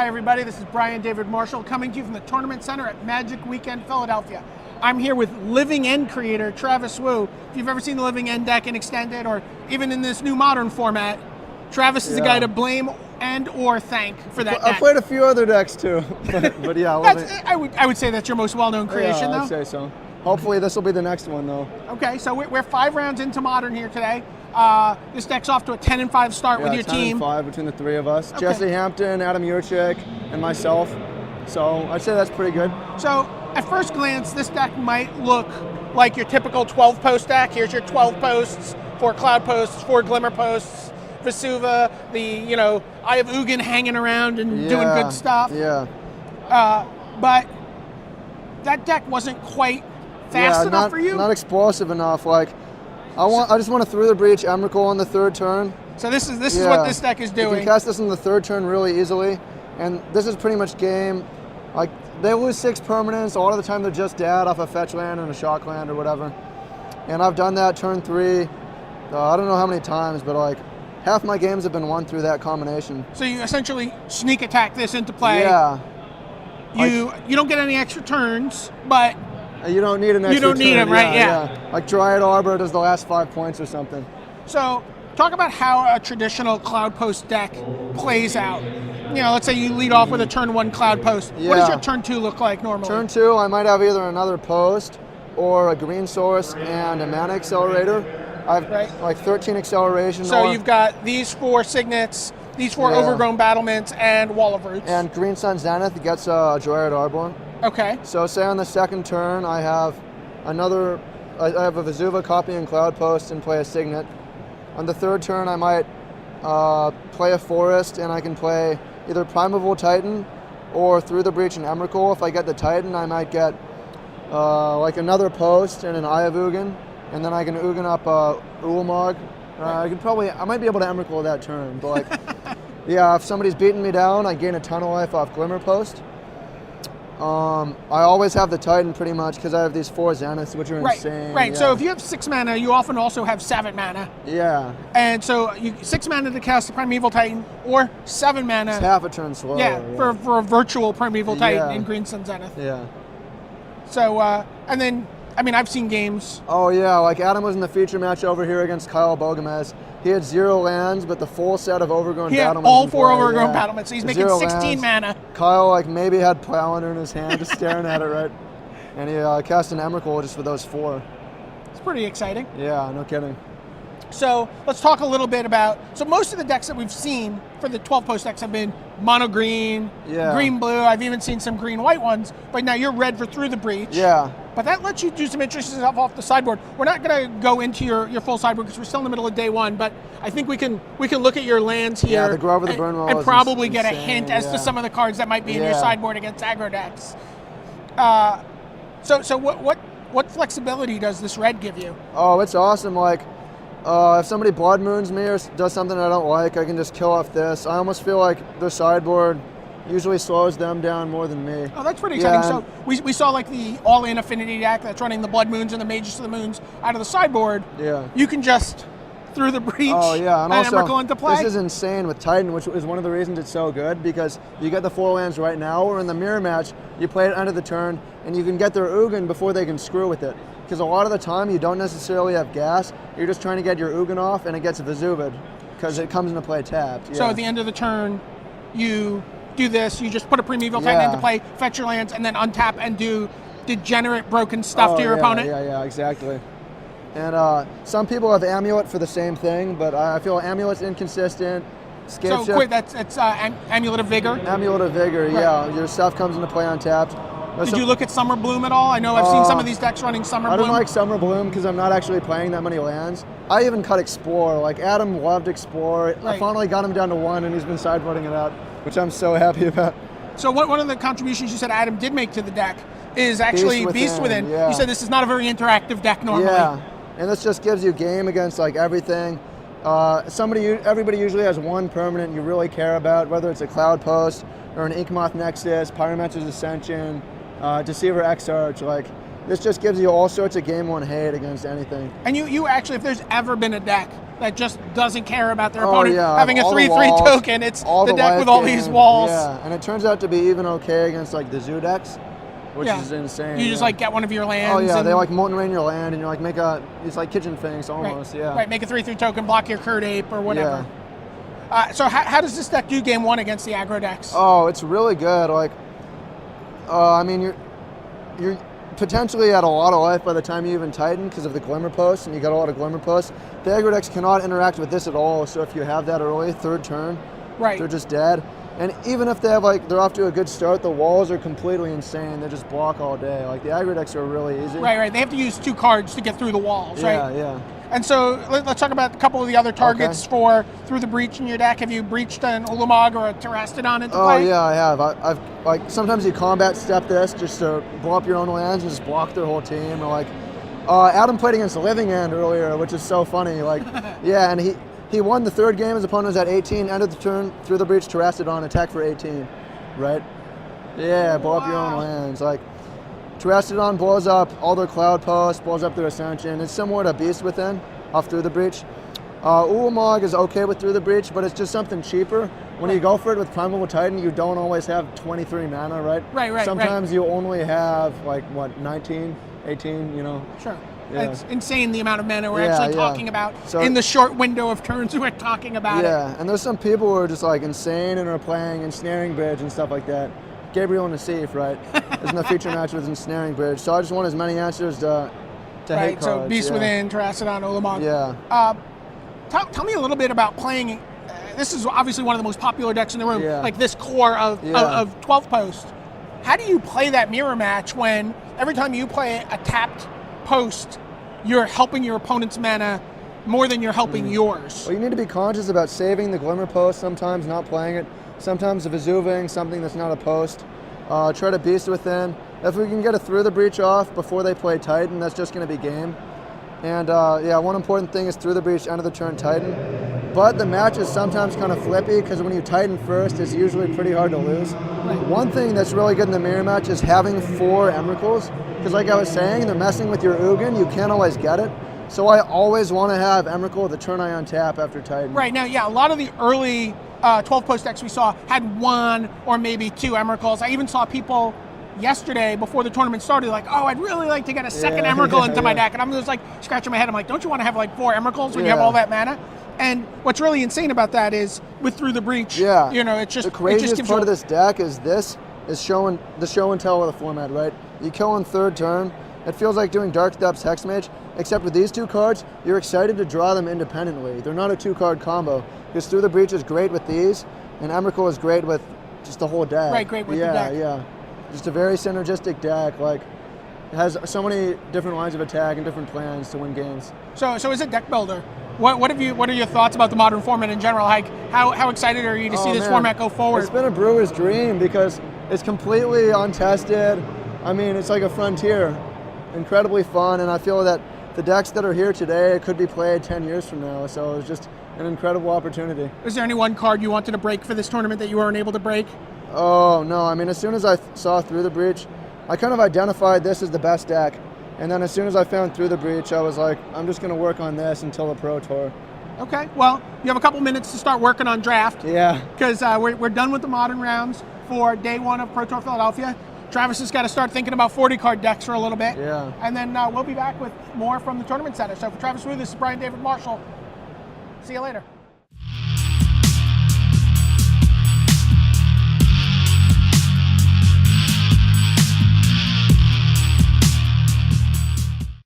everybody. This is Brian David Marshall coming to you from the Tournament Center at Magic Weekend Philadelphia. I'm here with Living End creator Travis Wu. If you've ever seen the Living End deck in Extended or even in this new modern format, Travis is the guy to blame and or thank for that deck. I've played a few other decks too, but yeah, I would say that's your most well-known creation, though. I'd say so. Hopefully this will be the next one, though. Okay, so we're 5 rounds into Modern here today. This deck's off to a 10-5 start with your team. 10-5 between the three of us. Okay. Jesse Hampton, Adam Yurchik, and myself. So I'd say that's pretty good. So at first glance, this deck might look like your typical 12-post deck. Here's your 12 posts, 4 cloud posts, 4 glimmer posts, Vesuva, the Eye of Ugin hanging around and doing good stuff. Yeah. But that deck wasn't quite fast enough for you. Not explosive enough. Like I just want to through the breach Emrakul on the third turn. So this is what this deck is doing. You can cast this on the third turn really easily, and this is pretty much game. Like they lose 6 permanents. A lot of the time they're just dead off a fetch land and a shock land or whatever. And I've done that turn 3. I don't know how many times, but like half my games have been won through that combination. So you essentially sneak attack this into play. Yeah. You don't get any extra turns, but you don't need an extra turn. You don't need them, right? Yeah. Like Dryad Arbor does the last 5 points or something. So talk about how a traditional Cloud Post deck plays out. Let's say you lead off with a turn 1 Cloud Post. Yeah. What does your turn 2 look like normally? Turn 2, I might have either another post or a green source and a mana accelerator. I have like 13 acceleration. So you've got these 4 signets, these 4 overgrown battlements, and Wall of Roots. And Green Sun Zenith gets a Dryad Arbor. Okay. So say on the second turn, I have a Vesuva copy and Cloud Post and play a Signet. On the third turn, I might play a Forest, and I can play either Primeval Titan or Through the Breach and Emrakul. If I get the Titan, I might get like another Post and an Eye of Ugin, and then I can Ugin up Ulamog. I might be able to Emrakul that turn, but like, yeah, if somebody's beating me down, I gain a ton of life off Glimmer Post. I always have the Titan pretty much because I have these 4 Zeniths, which are insane. Right, yeah. so if you have 6 mana, you often also have 7 mana. Yeah. And so 6 mana to cast a Primeval Titan, or 7 mana. It's half a turn slower. Yeah, for a virtual Primeval Titan in Green Sun Zenith. Yeah. So, and then, I've seen games. Oh yeah, like Adam was in the feature match over here against Kyle Bogomez. He had 0 lands, but the full set of overgrown battlements. All 4 overgrown battlements, so he's making 16 mana. Kyle maybe had Plowlander in his hand, just staring at it, right? And he cast an Emrakul just with those 4. It's pretty exciting. Yeah, no kidding. So let's talk a little bit about, most of the decks that we've seen for the 12-post decks have been mono green, green blue. I've even seen some green white ones, but now you're red for Through the Breach. Yeah. But that lets you do some interesting stuff off the sideboard. We're not going to go into your full sideboard because we're still in the middle of day 1, but I think we can look at your lands here. Yeah, the Grove of the Burnwell and probably get a insane, hint as to some of the cards that might be in your sideboard against aggro decks. So what flexibility does this red give you? Oh, it's awesome. Like, if somebody Blood Moons me or does something I don't like, I can just kill off this. I almost feel like the sideboard usually slows them down more than me. Oh, that's pretty exciting. So we saw like the all-in affinity deck that's running the Blood Moons and the Mages to the Moons out of the sideboard. Yeah. You can just Through the Breach and also, Emrakul into play. This is insane with Titan, which is one of the reasons it's so good, because you get the 4 lands right now, or in the mirror match, you play it under the turn, and you can get their Ugin before they can screw with it. Because a lot of the time, you don't necessarily have gas, you're just trying to get your Ugin off, and it gets Vesuvid, because it comes into play tapped. Yeah. So at the end of the turn, you do this, you just put a Primeval Titan into play, fetch your lands, and then untap and do degenerate broken stuff to your opponent. Yeah, exactly. And some people have Amulet for the same thing, but I feel Amulet's inconsistent. So quick, that's Amulet of Vigor? Amulet of Vigor, yeah. Your stuff comes into play untapped. Did you look at Summer Bloom at all? I know I've seen some of these decks running Summer Bloom. I don't like Summer Bloom because I'm not actually playing that many lands. I even cut Explore. Like, Adam loved Explore. Right. I finally got him down to 1, and he's been sideboarding it out, which I'm so happy about. So one of the contributions you said Adam did make to the deck is actually Beast Within. Yeah. You said this is not a very interactive deck normally. Yeah, and this just gives you game against like everything. Everybody usually has 1 permanent you really care about, whether it's a Cloud Post or an Inkmoth Nexus, Pyromancer's Ascension, Deceiver Exarch. Like, this just gives you all sorts of game 1 hate against anything. And you actually, if there's ever been a deck that just doesn't care about their Oh, opponent yeah, having a all the 3/3 walls, token. It's all the deck life with all these gain. walls. Yeah, and it turns out to be even okay against like the zoo decks, which Yeah. is insane. You just like get one of your lands. Oh yeah, and, they like Molten Rain your land, and you're like it's like Kitchen Finks almost. right, Yeah. Right, make a 3/3 token, block your Curd Ape or whatever. So how does this deck do game one against the aggro decks? Oh, it's really good. Like, I mean, you're potentially at a lot of life by the time you even Titan because of the Glimmer Post, and you got a lot of Glimmer Posts. The aggro decks cannot interact with this at all, so if you have that early, third turn, Right. they're just dead. And even if they have they're off to a good start, the walls are completely insane. They just block all day. Like the aggro decks are really easy. Right. They have to use 2 cards to get through the walls, right? Yeah. And so let's talk about a couple of the other targets for Through the Breach in your deck. Have you breached an Ulamog or a Terastodon into play? Oh yeah, I have. I've like sometimes you combat step this just to blow up your own lands and just block their whole team. Or like Adam played against Living End earlier, which is so funny. Like yeah, and he won the third game. His opponent was at 18. Ended the turn Through the Breach, Terastodon, attack for 18. Right? Yeah, blow up your own lands. Like Terastodon blows up all their Cloud Posts, blows up their Ascension. It's similar to Beast Within off Through the Breach. Ulamog is okay with Through the Breach, but it's just something cheaper. When you go for it with Primal Titan, you don't always have 23 mana, right? Right. Sometimes you only have 19, 18, you know. Sure. Yeah. It's insane the amount of mana we're Yeah, actually yeah. talking about So- in the short window of turns we're talking about it. Yeah, and there's some people who are just like insane and are playing Ensnaring Bridge and stuff like that. Gabriel and Nassif, right? Isn't the feature match with Ensnaring Bridge. So I just want as many answers to hate Right, cards. so Beast yeah. Within, Terastodon, Ulamog. Yeah. Tell me a little bit about playing. This is obviously one of the most popular decks in the room, Yeah. like this core of 12th post. How do you play that mirror match when every time you play a tapped post, you're helping your opponent's mana more than you're helping yours? Well, you need to be conscious about saving the Glimmer Post sometimes, not playing it. Sometimes Vesuving something that's not a post. Try to Beast Within. If we can get a Through the Breach off before they play Titan, that's just going to be game. And one important thing is Through the Breach, end of the turn Titan. But the match is sometimes kind of flippy because when you Titan first, it's usually pretty hard to lose. One thing that's really good in the mirror match is having 4 Emrakuls. Because like I was saying, they're messing with your Ugin. You can't always get it. So I always want to have Emrakul the turn I untap after Titan. Right, now, yeah, a lot of the early 12 post decks we saw had 1 or maybe 2 Emrakuls. I even saw people yesterday before the tournament started like, oh, I'd really like to get a second Emrakul into my deck. And I'm just like scratching my head. I'm like, don't you want to have like 4 Emrakuls when you have all that mana? And what's really insane about that is with Through the Breach, you know, it's just the craziest gives part you of this deck is showing the show and tell of the format, right? You kill on third turn. It feels like doing Dark Depths Hexmage, except with these 2 cards, you're excited to draw them independently. They're not a 2-card combo. Because Through the Breach is great with these, and Emrakul is great with just the whole deck. Right, great with the deck. Yeah. Just a very synergistic deck. Like, it has so many different lines of attack and different plans to win games. So as a deck builder, what are your thoughts about the modern format in general? Like how excited are you to see this format go forward? It's been a brewer's dream because it's completely untested. I mean, it's like a frontier. Incredibly fun, and I feel that the decks that are here today could be played 10 years from now, so it's just an incredible opportunity. Is there any one card you wanted to break for this tournament that you weren't able to break? Oh, no. I mean, as soon as I saw Through the Breach, I kind of identified this as the best deck. And then as soon as I found Through the Breach, I was like, I'm just going to work on this until the Pro Tour. Okay, well, you have a couple minutes to start working on draft. Yeah. Because we're done with the modern rounds for day 1 of Pro Tour Philadelphia. Travis has got to start thinking about 40-card decks for a little bit. Yeah. And then we'll be back with more from the Tournament Center. So for Travis Wu, this is Brian David Marshall. See you later.